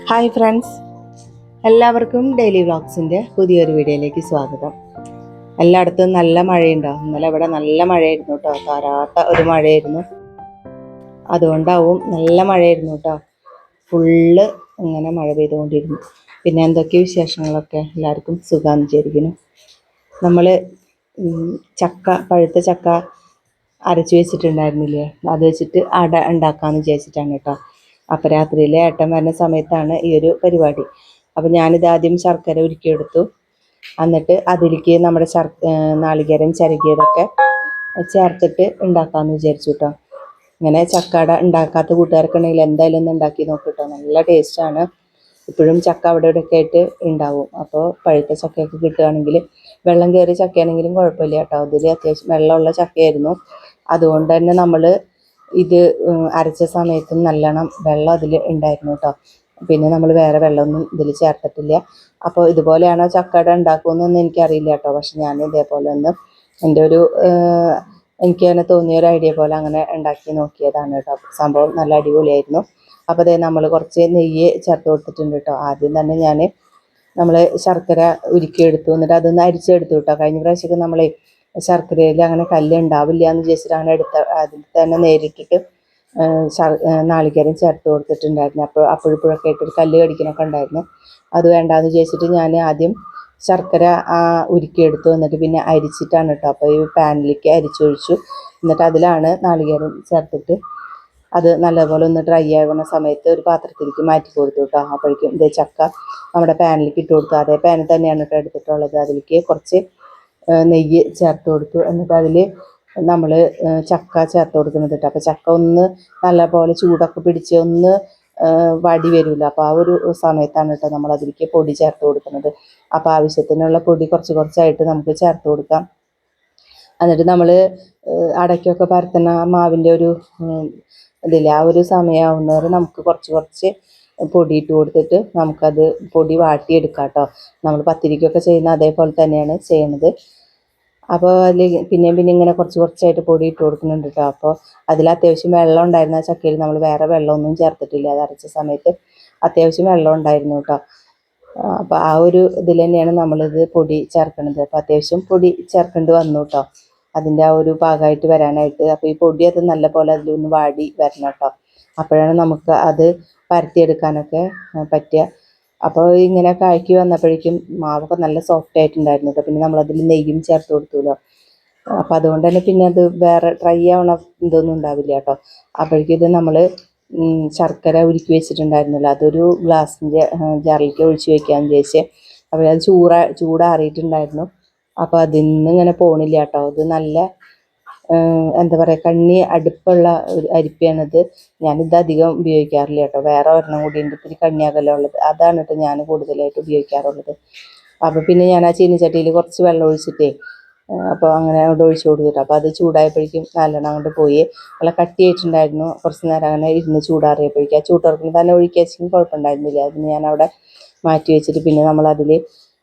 Hi friends, എല്ലാവർക്കും daily വ്ളോഗ്സിൻ്റെ പുതിയൊരു വീഡിയോയിലേക്ക് സ്വാഗതം. എല്ലായിടത്തും നല്ല മഴയുണ്ടോ? ഇന്നലെ ഇവിടെ നല്ല മഴയായിരുന്നു കേട്ടോ, താരാത്ത ഒരു മഴയായിരുന്നു. അതുകൊണ്ടാവും നല്ല മഴയായിരുന്നു കേട്ടോ, ഫുള്ള് ഇങ്ങനെ മഴ പെയ്തുകൊണ്ടിരുന്നു. പിന്നെ എന്തൊക്കെ വിശേഷങ്ങളൊക്കെ? എല്ലാവർക്കും സുഖാന്ന് വിചാരിക്കുന്നു. നമ്മൾ പഴുത്ത ചക്ക അരച്ച് വെച്ചിട്ടുണ്ടായിരുന്നില്ലേ, അത് വെച്ചിട്ട് അട ഉണ്ടാക്കാമെന്ന് വിചാരിച്ചിട്ടാണ് കേട്ടോ. അപ്പം രാത്രിയിൽ ഏട്ടൻ വരുന്ന സമയത്താണ് ഈ ഒരു പരിപാടി. അപ്പം ഞാനിത് ആദ്യം ശർക്കര ഉരുക്കിയെടുത്തു. എന്നിട്ട് അതിലേക്ക് നമ്മുടെ നാളികേരം ചിരകിയതൊക്കെ ചേർത്തിട്ട് ഉണ്ടാക്കാമെന്ന് വിചാരിച്ചു കേട്ടോ. ഇങ്ങനെ ചക്കട ഉണ്ടാക്കാത്ത കൂട്ടുകാരൊക്കെ ഉണ്ടെങ്കിൽ എന്തായാലും ഒന്ന് ഉണ്ടാക്കി നോക്കിട്ടോ, നല്ല ടേസ്റ്റാണ്. ഇപ്പോഴും ചക്ക അവിടെ ഇവിടെയൊക്കെ ആയിട്ട് ഉണ്ടാവും. അപ്പോൾ പഴുത്ത ചക്കയൊക്കെ കിട്ടുകയാണെങ്കിൽ, വെള്ളം കയറിയ ചക്കയാണെങ്കിലും കുഴപ്പമില്ല കേട്ടോ. അതിൽ അത്യാവശ്യം വെള്ളമുള്ള ചക്കയായിരുന്നു. അതുകൊണ്ട് തന്നെ നമ്മൾ ഇത് അരച്ച സമയത്തും നല്ലോണം വെള്ളം അതിൽ ഉണ്ടായിരുന്നു കേട്ടോ. പിന്നെ നമ്മൾ വേറെ വെള്ളമൊന്നും ഇതിൽ ചേർത്തിട്ടില്ല. അപ്പോൾ ഇതുപോലെയാണോ ചക്കട ഉണ്ടാക്കുമെന്നൊന്നും എനിക്കറിയില്ല കേട്ടോ. പക്ഷെ ഞാൻ ഇതേപോലെ ഒന്ന് എൻ്റെ ഒരു എനിക്ക് തന്നെ തോന്നിയ ഒരു ഐഡിയ പോലെ അങ്ങനെ ഉണ്ടാക്കി നോക്കിയതാണ് കേട്ടോ. സംഭവം നല്ല അടിപൊളിയായിരുന്നു. അപ്പോൾ അതേ നമ്മൾ കുറച്ച് നെയ്യ് ചേർത്ത് കൊടുത്തിട്ടുണ്ട് കേട്ടോ. ആദ്യം തന്നെ നമ്മൾ ശർക്കര ഉരുക്കിയെടുത്തു, എന്നിട്ട് അതൊന്ന് അരിച്ചെടുത്തു കേട്ടോ. കഴിഞ്ഞ പ്രാവശ്യമൊക്കെ നമ്മൾ ശർക്കരയിൽ അങ്ങനെ കല്ല് ഉണ്ടാവില്ല എന്ന് വിചാരിച്ചിട്ട് അങ്ങനെ അതിൽ തന്നെ നേരിട്ടിട്ട് നാളികേരം ചേർത്ത് കൊടുത്തിട്ടുണ്ടായിരുന്നു. അപ്പോഴിപ്പോഴൊക്കെ ആയിട്ടൊരു കല്ല് കടിക്കണമൊക്കെ ഉണ്ടായിരുന്നു. അത് വേണ്ടാന്ന് വിചാരിച്ചിട്ട് ഞാൻ ആദ്യം ശർക്കര ഉരുക്കിയെടുത്തു, എന്നിട്ട് പിന്നെ അരിച്ചിട്ടാണ് കേട്ടോ. അപ്പോൾ ഈ പാനിലേക്ക് അരിച്ചൊഴിച്ചു, എന്നിട്ട് അതിലാണ് നാളികേരം ചേർത്തിട്ട് അത് നല്ലപോലെ ഒന്ന് ഡ്രൈ ആകുന്ന സമയത്ത് ഒരു പാത്രത്തിലേക്ക് മാറ്റി കൊടുത്തു കേട്ടോ. അപ്പോഴേക്കും ഇതേ ചക്ക നമ്മുടെ പാനിലേക്ക് ഇട്ട് കൊടുത്തു. അതേ പാനിൽ തന്നെയാണ് കേട്ടോ എടുത്തിട്ടുള്ളത്. അതിലേക്ക് കുറച്ച് നെയ്യ് ചേർത്ത് കൊടുത്തു. എന്നിട്ട് അതിൽ നമ്മൾ ചക്ക ചേർത്ത് കൊടുക്കുന്നത് കേട്ടോ. അപ്പോൾ ചക്ക ഒന്ന് നല്ലപോലെ ചൂടൊക്കെ പിടിച്ച് ഒന്ന് വടി വരില്ല. അപ്പോൾ ആ ഒരു സമയത്താണ് കേട്ടോ നമ്മൾ അതിലേക്ക് പൊടി ചേർത്ത് കൊടുക്കുന്നത്. അപ്പോൾ ആവശ്യത്തിനുള്ള പൊടി കുറച്ചായിട്ട് നമുക്ക് ചേർത്ത് കൊടുക്കാം. എന്നിട്ട് നമ്മൾ അടയ്ക്കൊക്കെ പരത്തുന്ന മാവിൻ്റെ ഒരു ഇതില്ല, ആ ഒരു സമയമാവുന്നവരെ നമുക്ക് കുറച്ച് പൊടി ഇട്ട് കൊടുത്തിട്ട് നമുക്കത് പൊടി വാട്ടിയെടുക്കാം കേട്ടോ. നമ്മൾ പത്തിരിക്കൊക്കെ ചെയ്യുന്ന അതേപോലെ തന്നെയാണ് ചെയ്യണത്. അപ്പോൾ അതിൽ പിന്നെ ഇങ്ങനെ കുറച്ചായിട്ട് പൊടി ഇട്ട് കൊടുക്കുന്നുണ്ട് കേട്ടോ. അപ്പോൾ അതിൽ അത്യാവശ്യം വെള്ളം ഉണ്ടായിരുന്ന ചക്കയിൽ നമ്മൾ വേറെ വെള്ളമൊന്നും ചേർത്തിട്ടില്ല. അത് അരച്ച സമയത്ത് അത്യാവശ്യം വെള്ളം ഉണ്ടായിരുന്നു കേട്ടോ. അപ്പോൾ ആ ഒരു ഇതിൽ തന്നെയാണ് നമ്മളിത് പൊടി ചേർക്കുന്നത്. അപ്പോൾ അത്യാവശ്യം പൊടി ചേർക്കേണ്ടി വന്നു കേട്ടോ, അതിൻ്റെ ആ ഒരു പാകമായിട്ട് വരാനായിട്ട്. അപ്പോൾ ഈ പൊടി അത് നല്ല പോലെ അതിലൊന്ന് വാടി വരണം കേട്ടോ. അപ്പോഴാണ് നമുക്ക് അത് പരത്തിയെടുക്കാനൊക്കെ പറ്റുക. അപ്പോൾ ഇങ്ങനെ കായ്ക്ക് വന്നപ്പോഴേക്കും മാവൊക്കെ നല്ല സോഫ്റ്റ് ആയിട്ടുണ്ടായിരുന്നു കേട്ടോ. പിന്നെ നമ്മളതിൽ നെയ്യും ചേർത്ത് കൊടുത്തുല്ലോ. അപ്പോൾ അതുകൊണ്ട് തന്നെ പിന്നെ അത് വേറെ ഡ്രൈ ആവണ ഇതൊന്നും ഉണ്ടാവില്ല കേട്ടോ. അപ്പോഴേക്കും ഇത് നമ്മൾ ശർക്കര ഉരുക്കി വെച്ചിട്ടുണ്ടായിരുന്നല്ലോ, അതൊരു ഗ്ലാസിൻ്റെ ജാറിലേക്ക് ഒഴിച്ച് വയ്ക്കാമെന്ന് വിചാരിച്ച്. അപ്പോൾ അത് ചൂടാറിയിട്ടുണ്ടായിരുന്നു. അപ്പോൾ അതിൽ നിന്ന് ഇങ്ങനെ പോണില്ല കേട്ടോ. അത് നല്ല എന്താ പറയുക, കണ്ണി അടുപ്പുള്ള ഒരു അരിപ്പയാണിത്. ഞാനിത് അധികം ഉപയോഗിക്കാറില്ല കേട്ടോ. വേറെ ഒരെണ്ണം കൂടി ഉണ്ട്, ഇത്തിരി കണ്ണിയാകല്ലോ ഉള്ളത്, അതാണ് കേട്ടോ ഞാൻ കൂടുതലായിട്ട് ഉപയോഗിക്കാറുള്ളത്. അപ്പോൾ പിന്നെ ഞാൻ ആ ചീനിച്ചട്ടിയിൽ കുറച്ച് വെള്ളം ഒഴിച്ചിട്ടേ അപ്പോൾ അങ്ങനെ അവിടെ ഒഴിച്ച് കൊടുത്തിട്ട്, അപ്പോൾ അത് ചൂടായപ്പോഴേക്കും നല്ലോണം അങ്ങോട്ട് പോയി നല്ല കട്ടിയായിട്ടുണ്ടായിരുന്നു. കുറച്ച് നേരം അങ്ങനെ ഇരുന്ന് ചൂടാറിയപ്പോഴേക്കും ആ ചൂടാറുമ്പോൾ തന്നെ ഒഴിക്കാച്ചെങ്കിൽ കുഴപ്പമുണ്ടായിരുന്നില്ല. അതിന് ഞാൻ അവിടെ മാറ്റി വെച്ചിട്ട് പിന്നെ നമ്മളതിൽ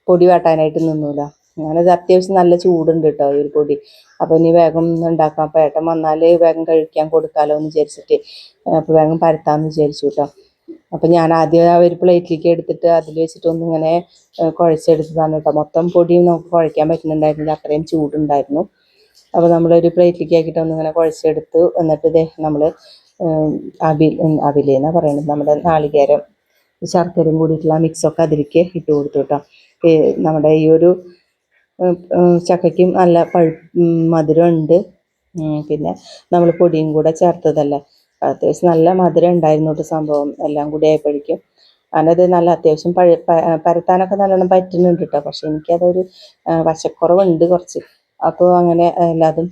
പൊടി വാട്ടാനായിട്ട് നിന്നില്ല. ഞാനത് അത്യാവശ്യം നല്ല ചൂടുണ്ട് കേട്ടോ ഈ ഒരു പൊടി. അപ്പോൾ ഇനി വേഗം ഉണ്ടാക്കാം. അപ്പോൾ ഏട്ടൻ വന്നാൽ വേഗം കഴിക്കാൻ കൊടുക്കാമല്ലോ എന്ന് വിചാരിച്ചിട്ട് അപ്പോൾ വേഗം പരത്താമെന്ന് വിചാരിച്ചു കേട്ടോ. അപ്പോൾ ഞാൻ ആദ്യം ആ ഒരു പ്ലേറ്റിലേക്ക് എടുത്തിട്ട് അതിൽ വെച്ചിട്ടൊന്നിങ്ങനെ കുഴച്ചെടുത്തതാണ് കേട്ടോ. മൊത്തം പൊടിയും നമുക്ക് കുഴയ്ക്കാൻ പറ്റുന്നുണ്ടായിരുന്നില്ല, അത്രയും ചൂടുണ്ടായിരുന്നു. അപ്പോൾ നമ്മളൊരു പ്ലേറ്റിലേക്ക് ആക്കിയിട്ട് ഒന്നിങ്ങനെ കുഴച്ചെടുത്തു. എന്നിട്ട് ഇതേ നമ്മൾ അവിലെന്നാണ് പറയുന്നത്, നമ്മുടെ നാളികേരം ശർക്കരയും കൂടിയിട്ടുള്ള മിക്സൊക്കെ അതിലേക്ക് ഇട്ട് കൊടുത്തു കേട്ടോ. നമ്മുടെ ഈ ഒരു ചക്കയ്ക്കും നല്ല മധുരം ഉണ്ട്. പിന്നെ നമ്മൾ പൊടിയും കൂടെ ചേർത്തതല്ലേ, അത്യാവശ്യം നല്ല മധുരം ഉണ്ടായിരുന്നു കേട്ടോ സംഭവം. എല്ലാം കൂടി ആയപ്പോഴേക്കും അതിനത് നല്ല അത്യാവശ്യം പരത്താനൊക്കെ നല്ലോണം പറ്റുന്നുണ്ട് കേട്ടോ. പക്ഷെ എനിക്കതൊരു വശക്കുറവുണ്ട് കുറച്ച്. അപ്പോൾ അങ്ങനെ എല്ലാതും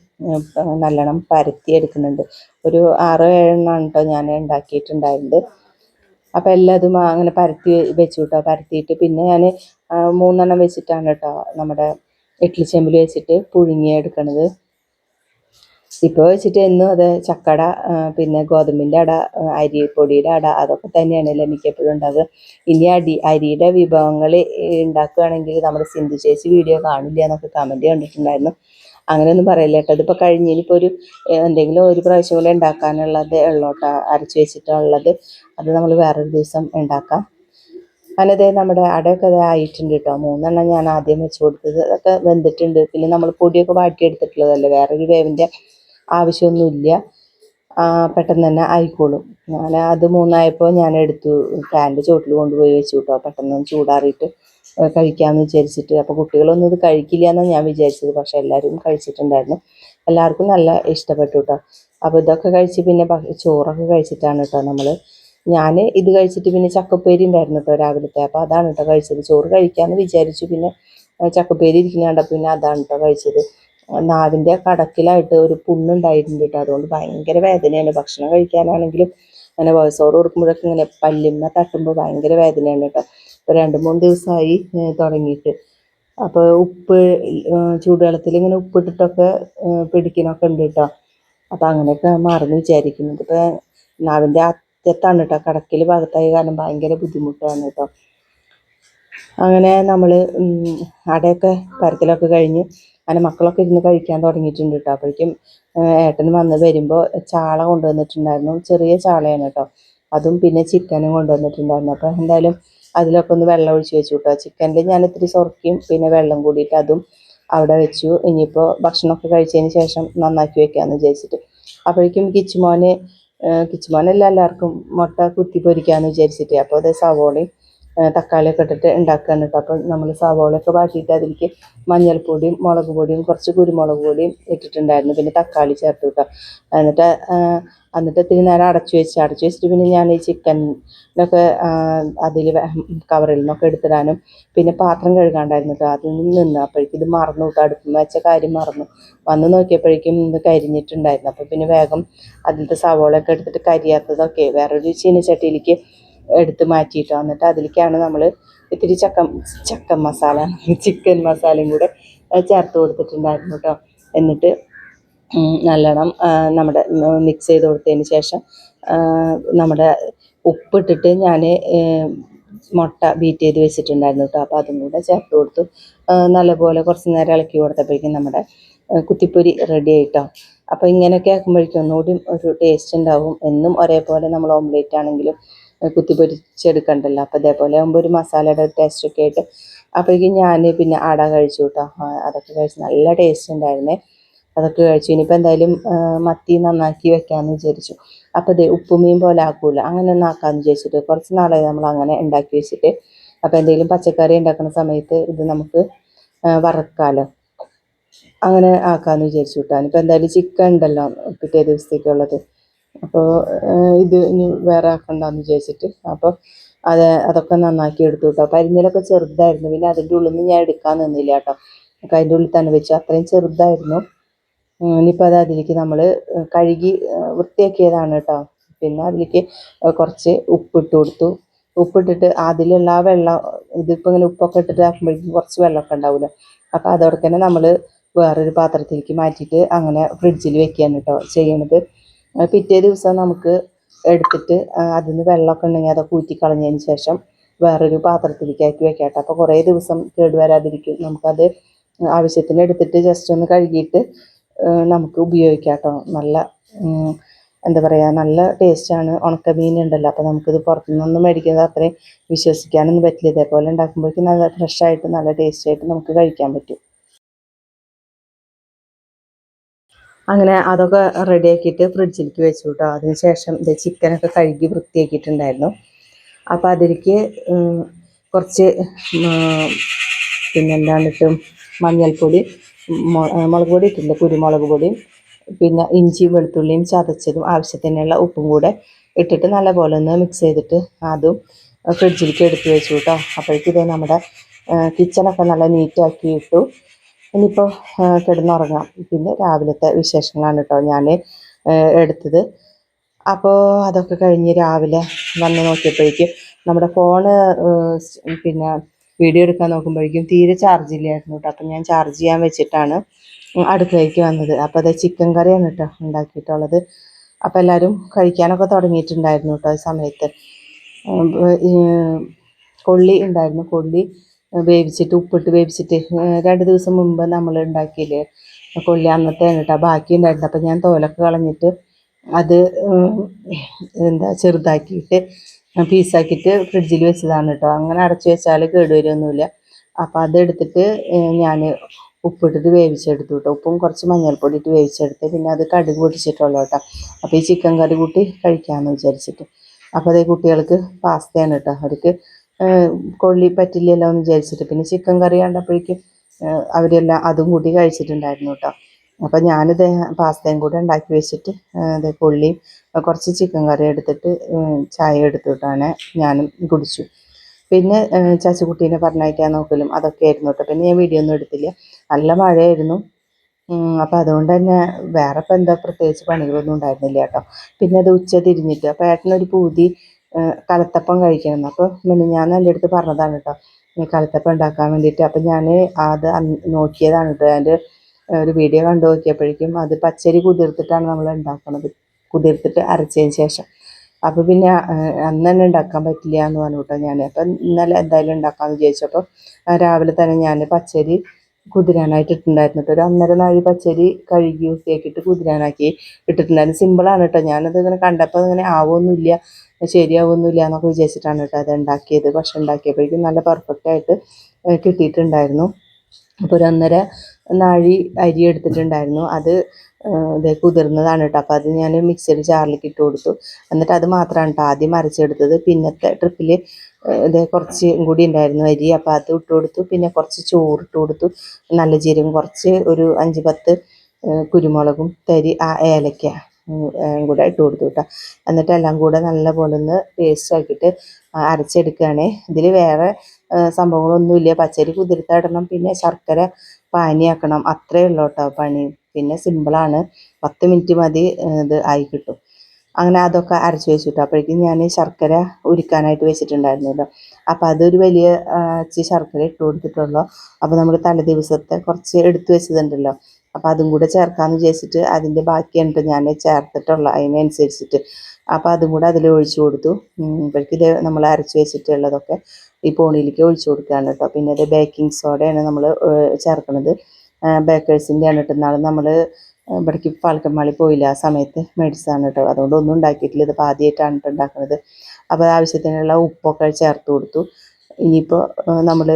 നല്ലോണം പരത്തി എടുക്കുന്നുണ്ട്. ഒരു 6-7 എണ്ണമാണ് കേട്ടോ ഞാൻ ഉണ്ടാക്കിയിട്ടുണ്ടായിരുന്നത്. അപ്പോൾ എല്ലാതും അങ്ങനെ പരത്തി വെച്ചു കേട്ടോ. പരത്തിയിട്ട് പിന്നെ ഞാൻ 3 എണ്ണം വെച്ചിട്ടാണ് കേട്ടോ നമ്മുടെ ഇഡ്ഡലി ചെമ്പിൽ വെച്ചിട്ട് പുഴുങ്ങിയെടുക്കണത്. ഇപ്പോൾ വെച്ചിട്ട് എന്നും അത് ചക്കട, പിന്നെ ഗോതമ്പിൻ്റെ അട, അരിപ്പൊടിയുടെ അട, അതൊക്കെ തന്നെയാണല്ലോ മിക്കപ്പോഴും ഉണ്ടാകുക. ഇനി അരിയുടെ വിഭവങ്ങൾ ഉണ്ടാക്കുകയാണെങ്കിൽ നമ്മുടെ സിന്ധു ചേച്ചി വീഡിയോ കാണില്ല എന്നൊക്കെ കമൻറ്റ് കണ്ടിട്ടുണ്ടായിരുന്നു. അങ്ങനെയൊന്നും പറയില്ല കേട്ടോ. ഇതിപ്പോൾ കഴിഞ്ഞ് ഇനിയിപ്പോൾ ഒരു എന്തെങ്കിലും ഒരു പ്രാവശ്യം കൂടെ ഉണ്ടാക്കാനുള്ളത് ഉള്ളോട്ടോ, അരച്ച് വെച്ചിട്ടുള്ളത്. അത് നമ്മൾ വേറൊരു ദിവസം ഉണ്ടാക്കാം. അങ്ങനെ നമ്മുടെ അടയൊക്കെ അത് ആയിട്ടുണ്ട് കേട്ടോ. 3 ഞാൻ ആദ്യം വെച്ച് കൊടുത്തത്. അതൊക്കെ വെന്തിട്ടുണ്ട്. പിന്നെ നമ്മൾ പൊടിയൊക്കെ വാട്ടിയെടുത്തിട്ടുള്ളതല്ലേ, വേറൊരു വേവിൻ്റെ ആവശ്യമൊന്നുമില്ല. പെട്ടെന്ന് തന്നെ ആയിക്കോളും. ഞാൻ അത് 3 ഞാൻ എടുത്തു ഫാനിൻ്റെ ചോട്ടിൽ കൊണ്ടുപോയി വെച്ചു കേട്ടോ. പെട്ടെന്ന് ചൂടാറിയിട്ട് കഴിക്കാമെന്ന് വിചാരിച്ചിട്ട്. അപ്പോൾ കുട്ടികളൊന്നും ഇത് കഴിക്കില്ല എന്നാണ് ഞാൻ വിചാരിച്ചത്, പക്ഷേ എല്ലാവരും കഴിച്ചിട്ടുണ്ടായിരുന്നു. എല്ലാവർക്കും നല്ല ഇഷ്ടപ്പെട്ടു കേട്ടോ. അപ്പോൾ ഇതൊക്കെ കഴിച്ച് പിന്നെ ചോറൊക്കെ കഴിച്ചിട്ടാണ് കേട്ടോ ഞാൻ ഇത് കഴിച്ചിട്ട് പിന്നെ ചക്കപ്പേരി ഉണ്ടായിരുന്നു കേട്ടോ രാവിലത്തെ. അപ്പോൾ അതാണ് കേട്ടോ കഴിച്ചത്. ചോറ് കഴിക്കാമെന്ന് വിചാരിച്ചു, പിന്നെ ചക്കപ്പേരി ഇരിക്കുന്ന കണ്ടപ്പോൾ പിന്നെ അതാണ് കേട്ടോ കഴിച്ചത്. നാവിൻ്റെ കടക്കിലായിട്ട് ഒരു പുണ്ണുണ്ടായിട്ടുണ്ട് കേട്ടോ. അതുകൊണ്ട് ഭയങ്കര വേദനയാണ്. ഭക്ഷണം കഴിക്കാനാണെങ്കിലും അങ്ങനെ വോയിസ് ഓവർ കൊടുക്കുമ്പോഴൊക്കെ ഇങ്ങനെ പല്ലിന്മ തട്ടുമ്പോൾ ഭയങ്കര വേദനയാണ് കേട്ടോ. ഇപ്പോൾ 2-3 ദിവസമായി തുടങ്ങിയിട്ട്. അപ്പോൾ ഉപ്പ് ചൂടുവെള്ളത്തിൽ ഇങ്ങനെ ഉപ്പിട്ടിട്ടൊക്കെ പിടിക്കണമൊക്കെ ഉണ്ട് കേട്ടോ. അപ്പോൾ അങ്ങനെയൊക്കെ മാറുന്നു വിചാരിക്കുന്നത്. ഇപ്പോൾ നാവിൻ്റെ അറ്റത്താണ് കേട്ടോ, കടക്കിൽ ഭാഗത്തായി കാരണം ഭയങ്കര ബുദ്ധിമുട്ടാണ് കേട്ടോ. അങ്ങനെ നമ്മൾ അടയൊക്കെ പരത്തലൊക്കെ കഴിഞ്ഞ് അങ്ങനെ മക്കളൊക്കെ ഇരുന്ന് കഴിക്കാൻ തുടങ്ങിയിട്ടുണ്ട് കേട്ടോ. അപ്പോഴേക്കും ഏട്ടൻ വരുമ്പോൾ ചാള കൊണ്ടുവന്നിട്ടുണ്ടായിരുന്നു. ചെറിയ ചാളയാണ് കേട്ടോ. അതും പിന്നെ ചിക്കനും കൊണ്ടുവന്നിട്ടുണ്ടായിരുന്നു. അപ്പോൾ എന്തായാലും അതിലൊക്കെ ഒന്ന് വെള്ളം ഒഴിച്ച് വെച്ചു കേട്ടോ. ചിക്കനിൽ ഞാൻ ഇത്തിരി സുർക്കയും പിന്നെ വെള്ളം കൂടിയിട്ട് അതും അവിടെ വെച്ചു. ഇനിയിപ്പോൾ ഭക്ഷണമൊക്കെ കഴിച്ചതിന് ശേഷം നന്നാക്കി വെക്കാമെന്ന് വിചാരിച്ചിട്ട്. അപ്പോഴേക്കും കിച്ചുമോനല്ല എല്ലാവർക്കും മുട്ട കുത്തി പൊരിക്കാമെന്ന് വിചാരിച്ചിട്ട്. അപ്പോൾ അത് സവോളയും തക്കാളിയൊക്കെ ഇട്ടിട്ട് ഉണ്ടാക്കുകയാണ് കേട്ടോ. അപ്പോൾ നമ്മൾ സവോളയൊക്കെ വാട്ടിയിട്ട് അതിലേക്ക് മഞ്ഞൾപ്പൊടിയും മുളക് പൊടിയും കുറച്ച് കുരുമുളക് പൊടിയും ഇട്ടിട്ടുണ്ടായിരുന്നു. പിന്നെ തക്കാളി ചേർത്ത് കേട്ടോ. എന്നിട്ട് ഇത്തിരി നേരം അടച്ചു വെച്ചിട്ട് പിന്നെ ഞാൻ ഈ ചിക്കനൊക്കെ അതിൽ കവറിൽ നിന്നൊക്കെ എടുത്തിടാനും പിന്നെ പാത്രം കഴുകാണ്ടായിരുന്നു കേട്ടോ. അതിൽ നിന്ന് അപ്പോഴേക്കും ഇത് മറന്നു കേട്ടോ. അടുപ്പിൽ വെച്ച കാര്യം മറന്നു. വന്ന് നോക്കിയപ്പോഴേക്കും ഇത് കരിഞ്ഞിട്ടുണ്ടായിരുന്നു. അപ്പോൾ പിന്നെ വേഗം അതിലത്തെ സവോളയൊക്കെ എടുത്തിട്ട് കരിയാത്തതൊക്കെ വേറൊരു ചീനച്ചട്ടിയിലേക്ക് എടുത്ത് മാറ്റിയിട്ട് എന്നിട്ട് അതിലേക്കാണ് നമ്മൾ ഇത്തിരി ചിക്കൻ മസാലയും കൂടെ ചേർത്ത് കൊടുത്തിട്ടുണ്ടായിരുന്നു കേട്ടോ. എന്നിട്ട് നല്ലോണം നമ്മുടെ മിക്സ് ചെയ്ത് കൊടുത്തതിന് ശേഷം നമ്മുടെ ഉപ്പിട്ടിട്ട് ഞാൻ മുട്ട ബീറ്റ് ചെയ്ത് വെച്ചിട്ടുണ്ടായിരുന്നു കേട്ടോ. അപ്പോൾ അതും കൂടെ ചേർത്ത് കൊടുത്തു. നല്ലപോലെ കുറച്ച് നേരം ഇളക്കി കൊടുത്തപ്പോഴേക്കും നമ്മുടെ കുത്തിപ്പൊരി റെഡി ആയിട്ടോ. അപ്പോൾ ഇങ്ങനെയൊക്കെ ആക്കുമ്പോഴേക്കും ഒന്നുകൂടി ഒരു ടേസ്റ്റ് ഉണ്ടാവും. എന്നും ഒരേപോലെ നമ്മൾ ഓംലേറ്റ് ആണെങ്കിലും കുത്തിപ്പൊരിച്ചെടുക്കണ്ടല്ലോ. അപ്പോൾ അതേപോലെ ആകുമ്പോൾ ഒരു മസാലയുടെ ടേസ്റ്റൊക്കെ ആയിട്ട്. അപ്പോഴേക്കും ഞാൻ പിന്നെ അട കഴിച്ചു കേട്ടോ. അതൊക്കെ കഴിച്ച് നല്ല ടേസ്റ്റ് ഉണ്ടായിരുന്നേ. അതൊക്കെ കഴിച്ചു. ഇനിയിപ്പോൾ എന്തായാലും മത്തി നന്നാക്കി വെക്കാമെന്ന് വിചാരിച്ചു. അപ്പോൾ ഇത് ഉപ്പുമീൻ പോലെ ആക്കൂല, അങ്ങനെ ഒന്ന് ആക്കാമെന്ന് വിചാരിച്ചിട്ട് കുറച്ച് നാളായി നമ്മൾ അങ്ങനെ ഉണ്ടാക്കി വെച്ചിട്ട്. അപ്പോൾ എന്തെങ്കിലും പച്ചക്കറി ഉണ്ടാക്കുന്ന സമയത്ത് ഇത് നമുക്ക് വറക്കാമല്ലോ, അങ്ങനെ ആക്കാമെന്ന് വിചാരിച്ചു കേട്ടോ. ഇപ്പോൾ എന്തായാലും ചിക്കൻ ഉണ്ടല്ലോ പിറ്റേ ദിവസത്തേക്കുള്ളത്. അപ്പോൾ ഇത് ഇനി വേറെ ആക്കണ്ടെന്ന് വിചാരിച്ചിട്ട് അപ്പോൾ അതൊക്കെ നന്നാക്കി എടുത്തു കേട്ടോ. പരിഞ്ഞലൊക്കെ ചെറുതായിരുന്നു. പിന്നെ അതിൻ്റെ ഉള്ളിൽ നിന്ന് ഞാൻ എടുക്കാൻ നിന്നില്ല കേട്ടോ. അതിൻ്റെ ഉള്ളിൽ തന്നെ വെച്ചു. അത്രയും ചെറുതായിരുന്നു. ഇനിയിപ്പോൾ അതിലേക്ക് നമ്മൾ കഴുകി വൃത്തിയാക്കിയതാണ് കേട്ടോ. പിന്നെ അതിലേക്ക് കുറച്ച് ഉപ്പിട്ട് കൊടുത്തു. ഉപ്പിട്ടിട്ട് അതിലുള്ള ആ വെള്ളം, ഇതിപ്പോൾ ഇങ്ങനെ ഉപ്പൊക്കെ ഇട്ടിട്ട് ആക്കുമ്പോഴേക്കും കുറച്ച് വെള്ളമൊക്കെ ഉണ്ടാവുമല്ലോ. അപ്പോൾ അതോടെ തന്നെ നമ്മൾ വേറൊരു പാത്രത്തിലേക്ക് മാറ്റിയിട്ട് അങ്ങനെ ഫ്രിഡ്ജിൽ വെക്കുകയാണ് കേട്ടോ ചെയ്യണത്. പിറ്റേ ദിവസം നമുക്ക് എടുത്തിട്ട് അതിൽ നിന്ന് വെള്ളമൊക്കെ ഉണ്ടെങ്കിൽ അതൊക്കെ ഊറ്റിക്കളഞ്ഞതിന് ശേഷം വേറൊരു പാത്രത്തിലേക്ക് ആക്കി വെക്കാം കേട്ടോ. അപ്പോൾ കുറേ ദിവസം കേടുവരാതിരിക്കും. നമുക്കത് ആവശ്യത്തിന് എടുത്തിട്ട് ജസ്റ്റ് ഒന്ന് കഴുകിയിട്ട് നമുക്ക് ഉപയോഗിക്കാം കേട്ടോ. നല്ല എന്താ പറയുക, നല്ല ടേസ്റ്റാണ്. ഉണക്കമീൻ ഉണ്ടല്ലോ, അപ്പോൾ നമുക്കിത് പുറത്തുനിന്നൊന്നും മേടിക്കുന്നത് അത്രയും വിശ്വസിക്കാനൊന്നും പറ്റില്ല. ഇതേപോലെ ഉണ്ടാക്കുമ്പോഴേക്കും നല്ല ഫ്രഷായിട്ട് നല്ല ടേസ്റ്റായിട്ട് നമുക്ക് കഴിക്കാൻ പറ്റും. അങ്ങനെ അതൊക്കെ റെഡിയാക്കിയിട്ട് ഫ്രിഡ്ജിലേക്ക് വെച്ചു കേട്ടോ. അതിന് ശേഷം ഇത് ചിക്കനൊക്കെ കഴുകി വൃത്തിയാക്കിയിട്ടുണ്ടായിരുന്നു. അപ്പോൾ അതിലേക്ക് കുറച്ച് പിന്നെന്താണിട്ടും മഞ്ഞൾപ്പൊടി, മുളക് പൊടി ഇട്ടില്ല, കുരുമുളക് പൊടിയും പിന്നെ ഇഞ്ചിയും വെളുത്തുള്ളിയും ചതച്ചതും ആവശ്യത്തിനുള്ള ഉപ്പും കൂടെ ഇട്ടിട്ട് നല്ലപോലെ ഒന്ന് മിക്സ് ചെയ്തിട്ട് അതും ഫ്രിഡ്ജിലേക്ക് എടുത്ത് വെച്ചു കേട്ടോ. അപ്പോഴേക്കും ഇതേ നമ്മുടെ കിച്ചണൊക്കെ നല്ല നീറ്റാക്കി ഇട്ടു. ഇനിയിപ്പോൾ കിടന്നുറങ്ങാം. പിന്നെ രാവിലത്തെ വിശേഷങ്ങളാണ് കേട്ടോ ഞാൻ എടുത്തത്. അപ്പോൾ അതൊക്കെ കഴിഞ്ഞ് രാവിലെ വന്ന് നോക്കിയപ്പോഴേക്കും നമ്മുടെ ഫോണ് പിന്നെ വീഡിയോ എടുക്കാൻ നോക്കുമ്പോഴേക്കും തീരെ ചാർജ് ഇല്ലായിരുന്നു കേട്ടോ. അപ്പം ഞാൻ ചാർജ് ചെയ്യാൻ വെച്ചിട്ടാണ് അടുക്കളയ്ക്ക് വന്നത്. അപ്പോൾ അത് ചിക്കൻ കറിയാണ് കേട്ടോ ഉണ്ടാക്കിയിട്ടുള്ളത്. അപ്പോൾ എല്ലാവരും കഴിക്കാനൊക്കെ തുടങ്ങിയിട്ടുണ്ടായിരുന്നു കേട്ടോ. ഈ സമയത്ത് കൊള്ളി ഉണ്ടായിരുന്നു. കൊള്ളി വേവിച്ചിട്ട് ഉപ്പിട്ട് വേവിച്ചിട്ട് 2 ദിവസം മുമ്പ് നമ്മൾ ഉണ്ടാക്കിയില്ലേ കൊള്ളി, അന്നത്തെയാണ് കേട്ടോ. ബാക്കി ഉണ്ടായിരുന്നു. അപ്പം ഞാൻ തോലൊക്കെ കളഞ്ഞിട്ട് അത് ചെറുതാക്കിയിട്ട് പീസാക്കിയിട്ട് ഫ്രിഡ്ജിൽ വെച്ചതാണ് കേട്ടോ. അങ്ങനെ അടച്ചു വെച്ചാൽ കേടുവരുമൊന്നുമില്ല. അപ്പോൾ അതെടുത്തിട്ട് ഞാൻ ഉപ്പിട്ടിട്ട് വേവിച്ചെടുത്തു കേട്ടോ. ഉപ്പും കുറച്ച് മഞ്ഞൾപ്പൊടി ഇട്ട് വേവിച്ചെടുത്ത് പിന്നെ അത് കടുക് പൊട്ടിച്ചിട്ടുള്ളൂ കേട്ടോ. അപ്പോൾ ഈ ചിക്കൻ കറി കൂട്ടി കഴിക്കാമെന്ന് വിചാരിച്ചിട്ട്. അപ്പോൾ അതേ കുട്ടികൾക്ക് പാസ്തയാണ് കേട്ടോ. അവർക്ക് കൊള്ളി പറ്റില്ലല്ലോ എന്ന് വിചാരിച്ചിട്ട് പിന്നെ ചിക്കൻ കറി കണ്ടപ്പോഴേക്കും അവരെല്ലാം അതും കൂട്ടി കഴിച്ചിട്ടുണ്ടായിരുന്നു കേട്ടോ. അപ്പോൾ ഞാനിത് പാസ്തയും കൂടെ ഉണ്ടാക്കി വെച്ചിട്ട് ഇത് കൊള്ളിയും കുറച്ച് ചിക്കൻ കറി എടുത്തിട്ട് ചായ എടുത്തിട്ടാണ് ഞാനും കുടിച്ചു. പിന്നെ ചാച്ചിക്കുട്ടീനെ പറഞ്ഞയക്കാൻ നോക്കലും അതൊക്കെ ആയിരുന്നു കേട്ടോ. പിന്നെ ഞാൻ വീഡിയോ ഒന്നും എടുത്തില്ല, നല്ല മഴയായിരുന്നു. അപ്പോൾ അതുകൊണ്ട് തന്നെ വേറെ ഇപ്പം എന്താ പ്രത്യേകിച്ച് പണികളൊന്നും ഉണ്ടായിരുന്നില്ല കേട്ടോ. പിന്നെ അത് ഉച്ച തിരിഞ്ഞിട്ട് അപ്പോൾ ഏട്ടനൊരു പൂതി കലത്തപ്പം കഴിക്കണം. അപ്പോൾ ഞാൻ എൻ്റെ അടുത്ത് പറഞ്ഞതാണ് കേട്ടോ കലത്തപ്പം ഉണ്ടാക്കാൻ വേണ്ടിയിട്ട്. അപ്പം ഞാൻ അത് നോക്കിയതാണ് കേട്ടോ. അതിൻ്റെ ഒരു വീഡിയോ കണ്ടു നോക്കിയപ്പോഴേക്കും അത് പച്ചരി കുതിർത്തിട്ടാണ് നമ്മൾ ഉണ്ടാക്കുന്നത്, കുതിർത്തിട്ട് അരച്ചതിന് ശേഷം. അപ്പോൾ പിന്നെ അന്ന് തന്നെ ഉണ്ടാക്കാൻ പറ്റില്ല എന്ന് പറഞ്ഞു കേട്ടോ ഞാൻ. അപ്പം ഇന്നലെ എന്തായാലും ഉണ്ടാക്കാമെന്ന് വിചാരിച്ചപ്പോൾ രാവിലെ തന്നെ ഞാൻ പച്ചരി കുതിരാനായിട്ട് ഇട്ടിട്ടുണ്ടായിരുന്നു കേട്ടോ. ഒരു 1.5 നാഴി പച്ചരി കഴുകി വൃത്തിയാക്കിയിട്ട് കുതിരാനാക്കി ഇട്ടിട്ടുണ്ടായിരുന്നു. സിമ്പിളാണ് കേട്ടോ. ഞാനത് ഇങ്ങനെ കണ്ടപ്പോൾ ഇങ്ങനെ ആവുമൊന്നുമില്ല, ശരിയാവുമൊന്നുമില്ല എന്നൊക്കെ വിചാരിച്ചിട്ടാണ് കേട്ടോ അത് ഉണ്ടാക്കിയത്. പക്ഷെ ഉണ്ടാക്കിയപ്പോഴേക്കും നല്ല പെർഫെക്റ്റായിട്ട് കിട്ടിയിട്ടുണ്ടായിരുന്നു. അപ്പോൾ ഒരു 1.5 നാഴി അരി എടുത്തിട്ടുണ്ടായിരുന്നു. അത് ഇത് കുതിർന്നതാണ് കേട്ടോ. അപ്പോൾ അത് ഞാൻ മിക്സിയുടെ ജാറിലേക്ക് ഇട്ട് കൊടുത്തു. എന്നിട്ട് അത് മാത്രമാണ് കേട്ടോ ആദ്യം അരച്ചെടുത്തത്. പിന്നത്തെ ട്രിപ്പിൽ ഇത് കുറച്ചും കൂടി ഉണ്ടായിരുന്നു അരി. അപ്പോൾ അത് ഇട്ട് കൊടുത്തു. പിന്നെ കുറച്ച് ചോറ് ഇട്ട് കൊടുത്തു, നല്ല ജീരകം കുറച്ച്, ഒരു 5-10 കുരുമുളകും തരി ഏലക്ക കൂടെ ഇട്ട് കൊടുത്തു കേട്ടോ. എന്നിട്ട് എല്ലാം കൂടെ നല്ലപോലെ ഒന്ന് പേസ്റ്റ് ആക്കിയിട്ട് അരച്ചെടുക്കുകയാണ്. ഇതിൽ വേറെ സംഭവങ്ങളൊന്നുമില്ല. പച്ചരി കുതിർത്തിടണം, പിന്നെ ശർക്കര പാനിയാക്കണം, അത്രയേ ഉള്ളൂ കേട്ടോ പണി. പിന്നെ സിമ്പിളാണ്, 10 മിനിറ്റ് മതി ഇത് ആയി കിട്ടും. അങ്ങനെ അതൊക്കെ അരച്ച് വെച്ചിട്ടു. അപ്പോഴേക്കും ഞാൻ ശർക്കര ഉരുക്കാനായിട്ട് വെച്ചിട്ടുണ്ടായിരുന്നല്ലോ. അപ്പോൾ അതൊരു വലിയ ശർക്കര ഇട്ട് കൊടുത്തിട്ടുള്ളൂ. അപ്പോൾ നമ്മൾ തലേ ദിവസത്തെ കുറച്ച് എടുത്തു വെച്ചതുണ്ടല്ലോ, അപ്പോൾ അതും കൂടെ ചേർക്കാമെന്ന് വിചാരിച്ചിട്ട് അതിൻ്റെ ബാക്കിയുണ്ട് ഞാൻ ചേർത്തിട്ടുള്ള അതിനനുസരിച്ചിട്ട്. അപ്പോൾ അതും കൂടെ അതിൽ ഒഴിച്ചു കൊടുത്തു. ഇപ്പോഴേക്കും ഇത് നമ്മൾ അരച്ച് വെച്ചിട്ടുള്ളതൊക്കെ ഈ പോണിയിലേക്ക് ഒഴിച്ചു കൊടുക്കുകയാണ് കേട്ടോ. പിന്നെ ഇത് ബേക്കിംഗ് സോഡയാണ് നമ്മൾ ചേർക്കുന്നത്. ബേക്കേഴ്സിൻ്റെയാണ് കേട്ടോ. നാളെ നമ്മൾ ഇവിടേക്ക് പാൽക്കമ്മാളി പോയില്ല, ആ സമയത്ത് മേടിച്ചതാണ് കേട്ടോ. അതുകൊണ്ട് ഒന്നും ഉണ്ടാക്കിയിട്ടില്ല, ഇത് ആദ്യമായിട്ടാണ് കേട്ടോ ഉണ്ടാക്കുന്നത്. അപ്പോൾ ആവശ്യത്തിനുള്ള ഉപ്പൊക്കെ ചേർത്ത് കൊടുത്തു. ഇനിയിപ്പോൾ നമ്മൾ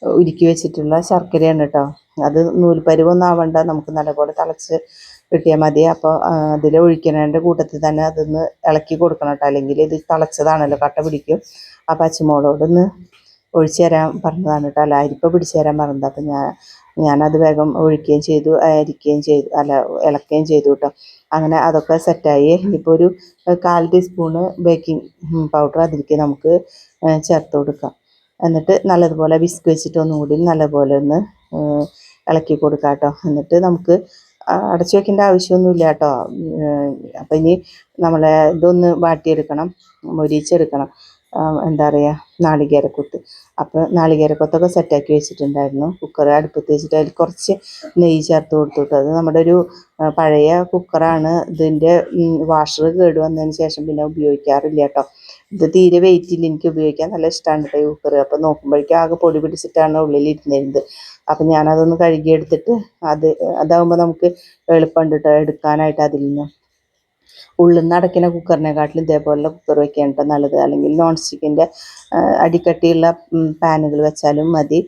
ഉരുക്കി വെച്ചിട്ടുള്ള ശർക്കരയാണ് കേട്ടോ. അത് നൂൽപ്പരുവൊന്നും ആവണ്ട, നമുക്ക് നല്ലപോലെ തിളച്ച് കിട്ടിയാൽ മതി. അപ്പോൾ അതിൽ ഒഴിക്കുന്നതിൻ്റെ കൂട്ടത്തിൽ തന്നെ അതൊന്ന് ഇളക്കി കൊടുക്കണം കേട്ടോ, അല്ലെങ്കിൽ ഇത് തിളച്ചതാണല്ലോ കട്ട പിടിക്കും. ആ പച്ചമുളകോടൊന്ന് ഒഴിച്ചു തരാൻ പറഞ്ഞതാണ് കേട്ടോ. അല്ല, അരിപ്പ പിടിച്ചു തരാൻ പറഞ്ഞത്. അപ്പം ഞാനത് വേഗം ഒഴിക്കുകയും ചെയ്തു, അരിക്കുകയും ചെയ്തു, ഇളക്കുകയും ചെയ്തു കേട്ടോ. അങ്ങനെ അതൊക്കെ സെറ്റായി. ഇനിയിപ്പോൾ ഒരു 1/4 ടീസ്പൂണ് ബേക്കിംഗ് പൗഡർ അതിലേക്ക് നമുക്ക് ചേർത്ത് കൊടുക്കാം. എന്നിട്ട് നല്ലതുപോലെ വിസ്ക് വെച്ചിട്ട് ഒന്നുകൂടി നല്ലപോലെ ഒന്ന് ഇളക്കി കൊടുക്കാം കേട്ടോ. എന്നിട്ട് നമുക്ക് അടച്ചു വയ്ക്കേണ്ട ആവശ്യമൊന്നുമില്ല കേട്ടോ. അപ്പം ഇനി നമ്മളെ ഇതൊന്ന് വാട്ടിയെടുക്കണം, മൊരിച്ചെടുക്കണം. എന്താ പറയുക, നാളികേരക്കൊത്ത്. അപ്പോൾ നാളികേരക്കൊത്തൊക്കെ സെറ്റാക്കി വെച്ചിട്ടുണ്ടായിരുന്നു. കുക്കർ അടുപ്പത്ത് വെച്ചിട്ട് അതിൽ കുറച്ച് നെയ്യ് ചേർത്ത് കൊടുത്തു. അത് നമ്മുടെ ഒരു പഴയ കുക്കറാണ്. ഇതിൻ്റെ വാഷർ കേട് വന്നതിന് ശേഷം പിന്നെ ഉപയോഗിക്കാറില്ല കേട്ടോ. ഇത് തീരെ വെയിറ്റ് ഇല്ല, എനിക്ക് ഉപയോഗിക്കാൻ നല്ല ഇഷ്ടമാണ് കേട്ടോ ഈ കുക്കർ. അപ്പോൾ നോക്കുമ്പോഴേക്കും ആകെ പൊടി പിടിച്ചിട്ടാണ് ഉള്ളിലിരുന്നിരുന്നത്. അപ്പം ഞാനതൊന്ന് കഴുകിയെടുത്തിട്ട് അതാകുമ്പോൾ നമുക്ക് എളുപ്പമുണ്ട് കേട്ടോ എടുക്കാനായിട്ട്. അതിൽ നിന്ന് ഉള്ളിൽ നിന്ന് അടയ്ക്കുന്ന കുക്കറിനെക്കാട്ടിലും ഇതേപോലുള്ള കുക്കർ വയ്ക്കാൻ കേട്ടോ നല്ലത്. അല്ലെങ്കിൽ നോൺ സ്റ്റിക്കിൻ്റെ അടിക്കട്ടിയുള്ള പാനുകൾ വെച്ചാലും മതി.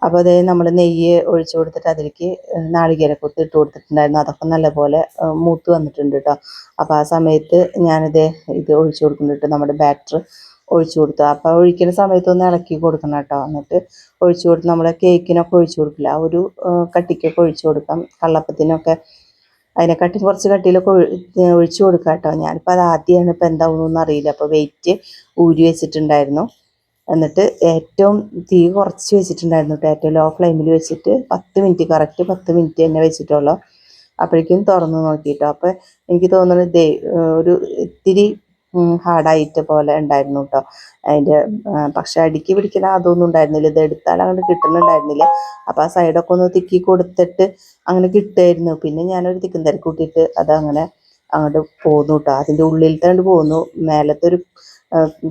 അപ്പോൾ അതേ നമ്മൾ നെയ്യ് ഒഴിച്ചു കൊടുത്തിട്ട് അതിലേക്ക് നാളികേരക്കൊത്ത് ഇട്ട് കൊടുത്തിട്ടുണ്ടായിരുന്നു. അതൊക്കെ നല്ലപോലെ മൂത്ത് വന്നിട്ടുണ്ട് കേട്ടോ. അപ്പോൾ ആ സമയത്ത് ഇത് ഒഴിച്ചു കൊടുക്കുന്നുണ്ട്, നമ്മുടെ ബാറ്റർ ഒഴിച്ചു കൊടുത്തു. അപ്പോൾ ഒഴിക്കുന്ന സമയത്തൊന്ന് ഇളക്കി കൊടുക്കണം കേട്ടോ. എന്നിട്ട് ഒഴിച്ചു കൊടുത്ത് നമ്മുടെ കേക്കിനൊക്കെ ഒഴിച്ചു കൊടുക്കില്ല, ആ ഒരു കട്ടിക്കൊക്കെ ഒഴിച്ചു കൊടുക്കാം. കള്ളപ്പത്തിനൊക്കെ അതിനെക്കാട്ടി കുറച്ച് കട്ടിയിലൊക്കെ ഒഴിച്ചു കൊടുക്കാം കേട്ടോ. ഞാനിപ്പോൾ അത് ആദ്യമാണ്, ഇപ്പോൾ എന്താവുന്നൊന്നും അറിയില്ല. അപ്പോൾ വെയിറ്റ് ഊരി വെച്ചിട്ടുണ്ടായിരുന്നു. എന്നിട്ട് ഏറ്റവും തീ കുറച്ച് വെച്ചിട്ടുണ്ടായിരുന്നു കേട്ടോ. ഏറ്റവും ലോ ഫ്ലെയിമിൽ വെച്ചിട്ട് 10 മിനിറ്റ്, കറക്റ്റ് 10 മിനിറ്റ് തന്നെ വെച്ചിട്ടുള്ളൂ. അപ്പോഴേക്കും തുറന്ന് നോക്കിയിട്ടോ. അപ്പോൾ എനിക്ക് തോന്നുന്നത് ഒരു ഇത്തിരി ഹാർഡായിട്ട് പോലെ ഉണ്ടായിരുന്നു കേട്ടോ അതിൻ്റെ. പക്ഷെ അടുക്കി പിടിക്കണം അതൊന്നും ഉണ്ടായിരുന്നില്ല. ഇത് എടുത്താൽ അങ്ങോട്ട് കിട്ടുന്നുണ്ടായിരുന്നില്ല. അപ്പോൾ ആ സൈഡൊക്കെ ഒന്ന് തിക്കി കൊടുത്തിട്ട് അങ്ങനെ കിട്ടുമായിരുന്നു. പിന്നെ ഞാനൊരു തിക്കും തിരക്ക് കൂട്ടിയിട്ട് അതങ്ങനെ അങ്ങോട്ട് പോന്നു കേട്ടോ. അതിൻ്റെ ഉള്ളിലത്തെ കൊണ്ട് പോന്നു, മേലത്തെ ഒരു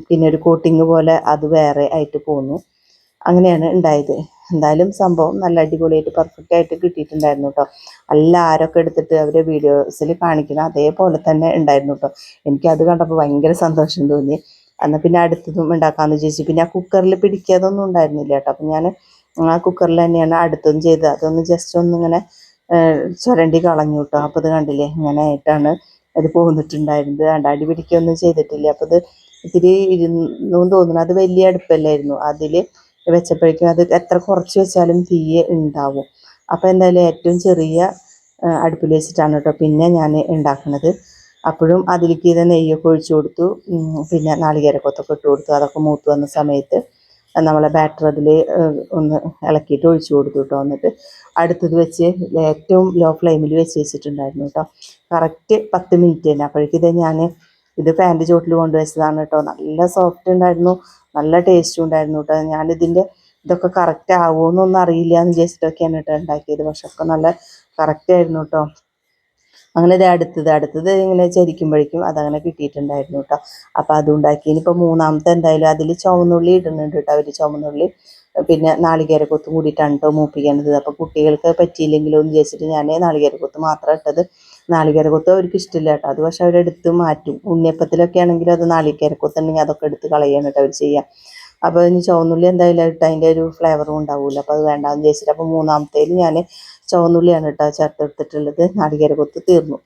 പിന്നെ ഒരു കോട്ടിങ് പോലെ അത് വേറെ ആയിട്ട് പോന്നു. അങ്ങനെയാണ് ഉണ്ടായത്. എന്തായാലും സംഭവം നല്ല അടിപൊളിയായിട്ട് പെർഫെക്റ്റായിട്ട് കിട്ടിയിട്ടുണ്ടായിരുന്നു കേട്ടോ. എല്ലാവരൊക്കെ എടുത്തിട്ട് അവരെ വീഡിയോസിൽ കാണിക്കണം അതേപോലെ തന്നെ ഉണ്ടായിരുന്നു കേട്ടോ. എനിക്കത് കണ്ടപ്പോൾ ഭയങ്കര സന്തോഷം തോന്നി. എന്നാൽ പിന്നെ അടുത്തതും ഉണ്ടാക്കാമെന്ന് വിചാരിച്ചു. പിന്നെ ആ കുക്കറിൽ പിടിക്കാതൊന്നും ഉണ്ടായിരുന്നില്ല കേട്ടോ. അപ്പം ഞാൻ ആ കുക്കറിൽ തന്നെയാണ് അടുത്തതും ചെയ്തത്. അതൊന്ന് ജസ്റ്റ് ഒന്നിങ്ങനെ ചുരണ്ടി കളഞ്ഞു കേട്ടോ. അപ്പോൾ ഇത് കണ്ടില്ലേ, ഇങ്ങനെ ആയിട്ടാണ് അത് പോന്നിട്ടുണ്ടായിരുന്നത്. അടി പിടിക്കുകയൊന്നും ചെയ്തിട്ടില്ല. അപ്പോൾ ഇത് ഇത്തിരി ഇരുന്നു തോന്നുന്നു. അത് വലിയ അടുപ്പല്ലായിരുന്നു. അതിൽ വെച്ചപ്പോഴേക്കും അത് എത്ര കുറച്ച് വെച്ചാലും തീയെ ഉണ്ടാവും. അപ്പോൾ എന്തായാലും ഏറ്റവും ചെറിയ അടുപ്പിൽ വെച്ചിട്ടാണ് കേട്ടോ പിന്നെ ഞാൻ ഉണ്ടാക്കുന്നത്. അപ്പോഴും അതിലേക്ക് ഇത് നെയ്യൊക്കെ ഒഴിച്ചു കൊടുത്തു. പിന്നെ നാളികേരക്കൊത്തൊക്കെ ഇട്ട് കൊടുത്തു. അതൊക്കെ മൂത്ത് വന്ന സമയത്ത് നമ്മളെ ബാറ്റർ അതിൽ ഒന്ന് ഇളക്കിയിട്ട് ഒഴിച്ചു കൊടുത്തു കേട്ടോ. എന്നിട്ട് അടുത്തത് വെച്ച് ഏറ്റവും ലോ ഫ്ലെയിമിൽ വെച്ചിട്ടുണ്ടായിരുന്നു കേട്ടോ. കറക്റ്റ് 10 മിനിറ്റ് തന്നെ. അപ്പോഴേക്കും ഇത് ഫാൻ്റെ ചോട്ടിൽ കൊണ്ടുവച്ചതാണ് കേട്ടോ. നല്ല സോഫ്റ്റ് ഉണ്ടായിരുന്നു, നല്ല ടേസ്റ്റും ഉണ്ടായിരുന്നു കേട്ടോ. ഇതൊക്കെ കറക്റ്റ് ആവുമോയെന്നൊന്നും അറിയില്ല എന്ന് വിചാരിച്ചിട്ടൊക്കെയാണ് കേട്ടോ ഉണ്ടാക്കിയത്. പക്ഷെ ഒക്കെ നല്ല കറക്റ്റായിരുന്നു കേട്ടോ. അങ്ങനെ ഇത് അടുത്തത് ഇങ്ങനെ ചരിക്കുമ്പോഴേക്കും അതങ്ങനെ കിട്ടിയിട്ടുണ്ടായിരുന്നു കേട്ടോ. അപ്പോൾ അതുണ്ടാക്കി. ഇനിയിപ്പോൾ മൂന്നാമത്തെ എന്തായാലും അതിൽ ചുവന്നുള്ളി ഇടുന്നുണ്ട് കേട്ടോ. അവർ ചുവന്നുള്ളി പിന്നെ നാളികേരക്കൊത്തും കൂടിയിട്ടാണ് കേട്ടോ മൂപ്പിക്കേണ്ടത്. അപ്പോൾ കുട്ടികൾക്ക് പറ്റിയില്ലെങ്കിലോ എന്ന് വിചാരിച്ചിട്ട് ഞാൻ നാളികേരക്കൊത്ത് മാത്രം ഇട്ടത്. നാളികേരക്കൊത്ത് അവർക്ക് ഇഷ്ടമില്ല കേട്ടോ. അത് പക്ഷെ അവരെടുത്ത് മാറ്റും. ഉണ്ണിയപ്പത്തിലൊക്കെ ആണെങ്കിൽ അത് നാളികേരക്കൊത്തുണ്ടെങ്കിൽ അതൊക്കെ എടുത്ത് കളയാണ് കേട്ടോ അവർ ചെയ്യുക. അപ്പോൾ ഇനി ചുവന്നുള്ളി എന്തായാലും ഇട്ട് അതിൻ്റെ ഒരു ഫ്ലേവറും ഉണ്ടാവില്ല. അപ്പോൾ അത് വേണ്ടാന്ന് വിചാരിച്ചിട്ട് അപ്പോൾ മൂന്നാമത്തേൽ ഞാൻ ചുവന്നുള്ളിയാണ് കേട്ടോ ചേർത്തെടുത്തിട്ടുള്ളത്. നാളികേരക്കൊത്ത് തീർന്നു.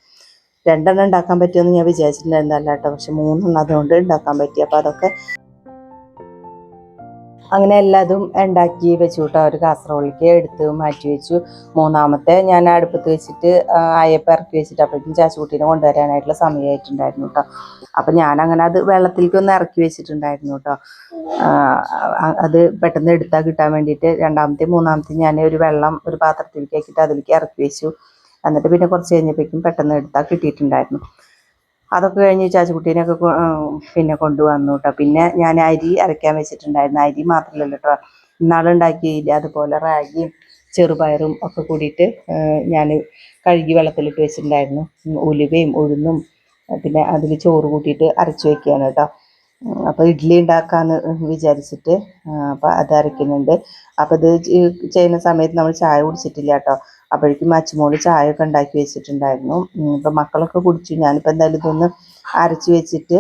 2 എണ്ണം ഉണ്ടാക്കാൻ പറ്റുമെന്ന് ഞാൻ വിചാരിച്ചിട്ടുണ്ടായിരുന്നല്ല കേട്ടോ. പക്ഷെ 3 എണ്ണം അതുകൊണ്ട് ഉണ്ടാക്കാൻ പറ്റി. അപ്പോൾ അതൊക്കെ അങ്ങനെ എല്ലാതും ഉണ്ടാക്കി വെച്ചു കേട്ടോ. ഒരു കാസറോളിലേക്ക് എടുത്ത് മാറ്റി വെച്ചു. മൂന്നാമത്തെ ഞാൻ അടുപ്പത്ത് വെച്ചിട്ട് അയപ്പം ഇറക്കി വെച്ചിട്ട് അപ്പോഴേക്കും ചാച്ചുകുട്ടീനെ കൊണ്ടുവരാനായിട്ടുള്ള സമയമായിട്ടുണ്ടായിരുന്നു കേട്ടോ. അപ്പം ഞാനങ്ങനെ അത് വെള്ളത്തിലേക്കൊന്ന് ഇറക്കി വെച്ചിട്ടുണ്ടായിരുന്നു കേട്ടോ. അത് പെട്ടെന്ന് എടുത്താൽ കിട്ടാൻ വേണ്ടിയിട്ട് രണ്ടാമത്തെയും മൂന്നാമത്തെയും ഞാൻ ഒരു പാത്രത്തിലേക്ക് ആക്കിയിട്ട് അതിലേക്ക് ഇറക്കി വെച്ചു. എന്നിട്ട് പിന്നെ കുറച്ച് കഴിഞ്ഞപ്പോഴേക്കും പെട്ടെന്ന് എടുത്താൽ കിട്ടിയിട്ടുണ്ടായിരുന്നു. അതൊക്കെ കഴിഞ്ഞ് ചാച്ചുകുട്ടീനെയൊക്കെ പിന്നെ കൊണ്ടുവന്നു കേട്ടോ. പിന്നെ ഞാൻ അരി അരയ്ക്കാൻ വെച്ചിട്ടുണ്ടായിരുന്നു. അരി മാത്രമല്ലല്ലോ കേട്ടോ, ഇന്നാളുണ്ടാക്കിയില്ല അതുപോലെ റാഗിയും ചെറുപയറും ഒക്കെ കൂടിയിട്ട് ഞാൻ കഴുകി വെള്ളത്തിലിട്ട് വെച്ചിട്ടുണ്ടായിരുന്നു. ഉലുവയും ഉഴുന്നും പിന്നെ അതിൽ ചോറ് കൂട്ടിയിട്ട് അരച്ച് വയ്ക്കുകയാണ് കേട്ടോ. അപ്പോൾ ഇഡ്ഡലി ഉണ്ടാക്കാമെന്ന് വിചാരിച്ചിട്ട് അപ്പോൾ അത് അരയ്ക്കുന്നുണ്ട്. അപ്പോൾ ഇത് ചെയ്യുന്ന സമയത്ത് നമ്മൾ ചായ കുടിച്ചിട്ടില്ല കേട്ടോ. അപ്പോഴേക്കും അച്ചുമോള് ചായ ഒക്കെ ഉണ്ടാക്കി വെച്ചിട്ടുണ്ടായിരുന്നു. ഇപ്പം മക്കളൊക്കെ കുടിച്ചു. ഞാനിപ്പോൾ എന്തായാലും ഇതൊന്ന് അരച്ച് വെച്ചിട്ട്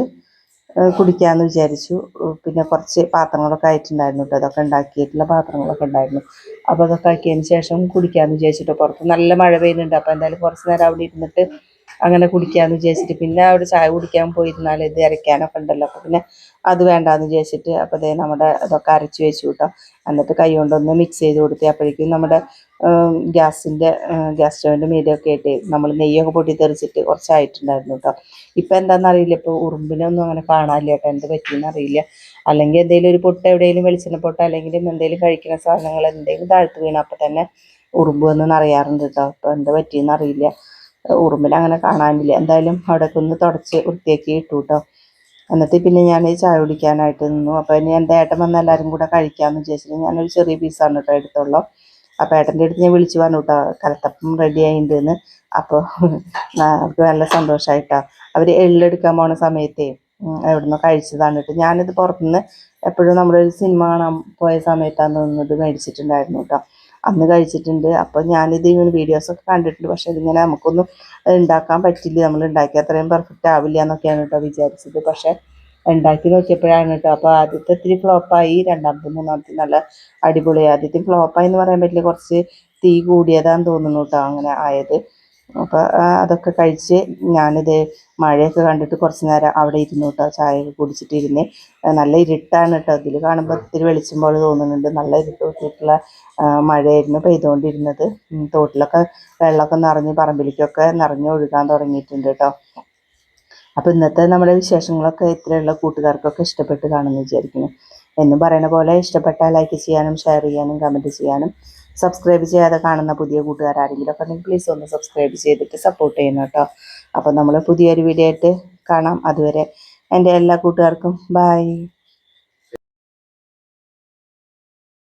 കുടിക്കാമെന്ന് വിചാരിച്ചു. പിന്നെ കുറച്ച് പാത്രങ്ങളൊക്കെ ആയിട്ടുണ്ടായിരുന്നു കേട്ടോ. അതൊക്കെ ഉണ്ടാക്കിയിട്ടുള്ള പാത്രങ്ങളൊക്കെ ഉണ്ടായിരുന്നു. അപ്പോൾ അതൊക്കെ ആക്കിയതിന് ശേഷം കുടിക്കാമെന്ന് വിചാരിച്ചിട്ട്. പുറത്ത് നല്ല മഴ പെയ്യുന്നുണ്ട്. അപ്പോൾ എന്തായാലും കുറച്ച് നേരം അവിടെ ഇരുന്നിട്ട് അങ്ങനെ കുടിക്കാമെന്ന് വിചാരിച്ചിട്ട്. പിന്നെ അവിടെ ചായ കുടിക്കാൻ പോയിരുന്നാൽ ഇത് അരയ്ക്കാനൊക്കെ ഉണ്ടല്ലോ. അപ്പോൾ പിന്നെ അത് വേണ്ടാന്ന് വിചാരിച്ചിട്ട് അപ്പോൾ അതേ നമ്മുടെ അതൊക്കെ അരച്ച് വെച്ചു കേട്ടോ. എന്നിട്ട് കൈ കൊണ്ടൊന്ന് മിക്സ് ചെയ്ത് കൊടുത്ത് അപ്പോഴേക്കും നമ്മുടെ ഗ്യാസ് സ്റ്റൗവിൻ്റെ മീഡിയൊക്കെ ആയിട്ട് നമ്മൾ നെയ്യൊക്കെ പൊട്ടിത്തെറിച്ചിട്ട് കുറച്ചായിട്ടുണ്ടായിരുന്നു കേട്ടോ. ഇപ്പം എന്താണെന്നറിയില്ല, ഇപ്പോൾ ഉറുമ്പിനൊന്നും അങ്ങനെ കാണാനില്ല കേട്ടോ. എന്ത് പറ്റിയെന്ന് അറിയില്ല. അല്ലെങ്കിൽ എന്തെങ്കിലും ഒരു പൊട്ട് എവിടെയെങ്കിലും വെളിച്ചെണ്ണ പൊട്ട് അല്ലെങ്കിൽ എന്തെങ്കിലും കഴിക്കുന്ന സാധനങ്ങൾ എന്തെങ്കിലും താഴ്ത്ത് വീണ് അപ്പം തന്നെ ഉറുമ്പ് വന്ന് നിറയാറുണ്ട് കേട്ടോ. അപ്പോൾ എന്ത് പറ്റിയെന്ന് അറിയില്ല. ഉറുമ്പിനങ്ങനെ കാണാനില്ല. എന്തായാലും അവിടെയൊക്കെ ഒന്ന് തുടച്ച് വൃത്തിയാക്കി ഇട്ടു കേട്ടോ. എന്നിട്ട് പിന്നെ ഞാൻ ചായ കുടിക്കാനായിട്ട് നിന്നു. അപ്പോൾ ഇനി എൻ്റെ ഏട്ടൻ വന്ന് എല്ലാവരും കൂടെ കഴിക്കാമെന്ന് വിചാരിച്ചിട്ട് ഞാനൊരു ചെറിയ പീസാണ് കേട്ടോ എടുത്തുള്ളൂ. അപ്പോൾ ഏട്ടൻ്റെ അടുത്ത് ഞാൻ വിളിച്ചു പറഞ്ഞു കേട്ടോ കലത്തപ്പം റെഡി ആയിട്ടുണ്ടെന്ന്. അപ്പോൾ അവർക്ക് നല്ല സന്തോഷമായിട്ടാണ്. അവർ എള്ളെടുക്കാൻ പോണ സമയത്തേ എവിടുന്നോ കഴിച്ചതാണ് കേട്ടോ. ഞാനിത് പുറത്തുനിന്ന് എപ്പോഴും നമ്മളൊരു സിനിമ കാണാൻ പോയ സമയത്താണ് തോന്നുന്നത് മേടിച്ചിട്ടുണ്ടായിരുന്നു കേട്ടോ. അന്ന് കഴിച്ചിട്ടുണ്ട്. അപ്പോൾ ഞാനിത് ഇങ്ങനെ വീഡിയോസൊക്കെ കണ്ടിട്ടുണ്ട്. പക്ഷേ ഇതിങ്ങനെ നമുക്കൊന്നും ഉണ്ടാക്കാൻ പറ്റില്ല. നമ്മൾ ഉണ്ടാക്കിയ അത്രയും പെർഫെക്റ്റ് ആവില്ല എന്നൊക്കെയാണ് കേട്ടോ വിചാരിച്ചത്. പക്ഷേ ഉണ്ടാക്കി നോക്കിയപ്പോഴാണ് കേട്ടോ. അപ്പോൾ ആദ്യത്തെ ഇത്തിരി ഫ്ലോപ്പായി, രണ്ടാമത്തെ മൂന്നാമത്തെ നല്ല അടിപൊളിയായി. ആദ്യത്തെ ഫ്ലോപ്പായി എന്ന് പറയാൻ പറ്റില്ല, കുറച്ച് തീ കൂടിയതാന്ന് തോന്നുന്നു കേട്ടോ അങ്ങനെ ആയത്. അപ്പോൾ അതൊക്കെ കഴിച്ച് ഞാനിത് മഴയൊക്കെ കണ്ടിട്ട് കുറച്ച് നേരം അവിടെ ഇരുന്നു കേട്ടോ. ചായയൊക്കെ കുടിച്ചിട്ടിരുന്ന്. നല്ല ഇരുട്ടാണ് കേട്ടോ. ഇതിൽ കാണുമ്പോൾ ഇത്തിരി വെളിച്ചം പോലെ തോന്നുന്നുണ്ട്. നല്ല ഇരുട്ട് കൂട്ടിയിട്ടുള്ള മഴയായിരുന്നു പെയ്തുകൊണ്ടിരുന്നത്. തോട്ടിലൊക്കെ വെള്ളമൊക്കെ നിറഞ്ഞ് പറമ്പിലേക്കൊക്കെ നിറഞ്ഞ് ഒഴുകാൻ തുടങ്ങിയിട്ടുണ്ട് കേട്ടോ. അപ്പോൾ ഇന്നത്തെ നമ്മുടെ വിശേഷങ്ങളൊക്കെ ഇത്രയുള്ള കൂട്ടുകാർക്കൊക്കെ ഇഷ്ടപ്പെട്ട് കാണുമെന്ന് വിചാരിക്കുന്നു. എന്നും പറയുന്ന പോലെ ഇഷ്ടപ്പെട്ടാൽ ലൈക്ക് ചെയ്യാനും ഷെയർ ചെയ്യാനും കമൻറ്റ് ചെയ്യാനും സബ്സ്ക്രൈബ് ചെയ്യാതെ കാണുന്ന പുതിയ കൂട്ടുകാരാരെങ്കിലും ഒക്കെ ഉണ്ടെങ്കിൽ പ്ലീസ് ഒന്ന് സബ്സ്ക്രൈബ് ചെയ്തിട്ട് സപ്പോർട്ട് ചെയ്യണം കേട്ടോ. അപ്പോൾ നമ്മൾ പുതിയൊരു വീഡിയോ ആയിട്ട് കാണാം. അതുവരെ എൻ്റെ എല്ലാ കൂട്ടുകാർക്കും ബൈ.